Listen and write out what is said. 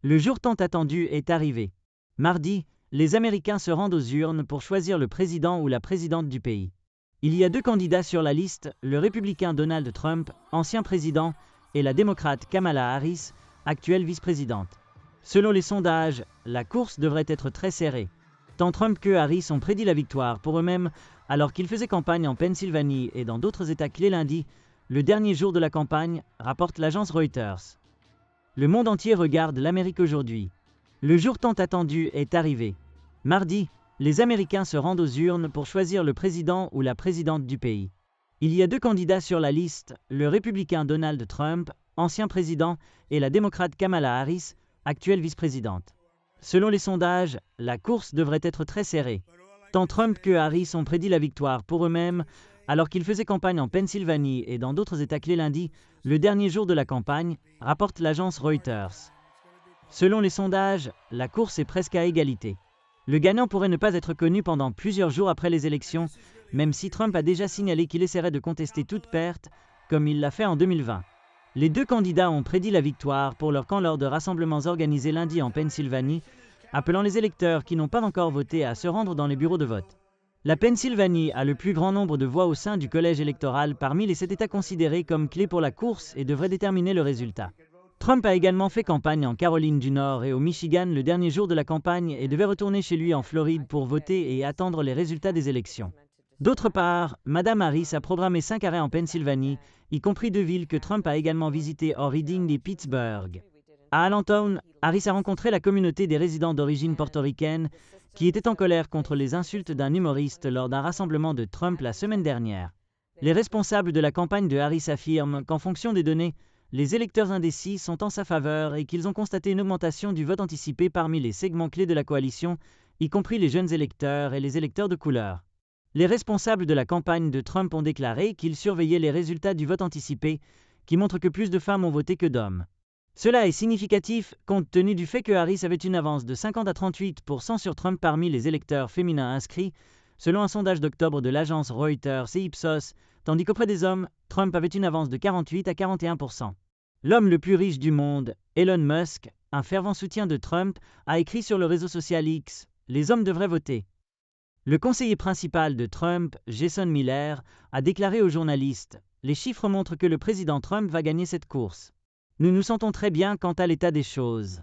Le jour tant attendu est arrivé. Mardi, les Américains se rendent aux urnes pour choisir le président ou la présidente du pays. Il y a deux candidats sur la liste, le républicain Donald Trump, ancien président, et la démocrate Kamala Harris, actuelle vice-présidente. Selon les sondages, la course devrait être très serrée. Tant Trump que Harris ont prédit la victoire pour eux-mêmes alors qu'ils faisaient campagne en Pennsylvanie et dans d'autres États clés lundi, le dernier jour de la campagne, rapporte l'agence Reuters. Le monde entier regarde l'Amérique aujourd'hui. Le jour tant attendu est arrivé. Mardi, les Américains se rendent aux urnes pour choisir le président ou la présidente du pays. Il y a deux candidats sur la liste, le républicain Donald Trump, ancien président, et la démocrate Kamala Harris, actuelle vice-présidente. Selon les sondages, la course devrait être très serrée. Tant Trump que Harris ont prédit la victoire pour eux-mêmes, alors qu'ils faisaient campagne en Pennsylvanie et dans d'autres États clés lundi, le dernier jour de la campagne, rapporte l'agence Reuters. Selon les sondages, la course est presque à égalité. Le gagnant pourrait ne pas être connu pendant plusieurs jours après les élections, même si Trump a déjà signalé qu'il essaierait de contester toute perte, comme il l'a fait en 2020. Les deux candidats ont prédit la victoire pour leur camp lors de rassemblements organisés lundi en Pennsylvanie, appelant les électeurs qui n'ont pas encore voté à se rendre dans les bureaux de vote. La Pennsylvanie a le plus grand nombre de voix au sein du collège électoral parmi les 7 États considérés comme clés pour la course et devrait déterminer le résultat. Trump a également fait campagne en Caroline du Nord et au Michigan le dernier jour de la campagne et devait retourner chez lui en Floride pour voter et attendre les résultats des élections. D'autre part, Mme Harris a programmé 5 arrêts en Pennsylvanie, y compris 2 villes que Trump a également visitées hors Reading et Pittsburgh. À Allentown, Harris a rencontré la communauté des résidents d'origine portoricaine qui étaient en colère contre les insultes d'un humoriste lors d'un rassemblement de Trump la semaine dernière. Les responsables de la campagne de Harris affirment qu'en fonction des données, les électeurs indécis sont en sa faveur et qu'ils ont constaté une augmentation du vote anticipé parmi les segments clés de la coalition, y compris les jeunes électeurs et les électeurs de couleur. Les responsables de la campagne de Trump ont déclaré qu'ils surveillaient les résultats du vote anticipé, qui montrent que plus de femmes ont voté que d'hommes. Cela est significatif compte tenu du fait que Harris avait une avance de 50 à 38% sur Trump parmi les électeurs féminins inscrits, selon un sondage d'octobre de l'agence Reuters et Ipsos, tandis qu'auprès des hommes, Trump avait une avance de 48 à 41%. L'homme le plus riche du monde, Elon Musk, un fervent soutien de Trump, a écrit sur le réseau social X « Les hommes devraient voter ». Le conseiller principal de Trump, Jason Miller, a déclaré aux journalistes « Les chiffres montrent que le président Trump va gagner cette course. Nous nous sentons très bien quant à l'état des choses.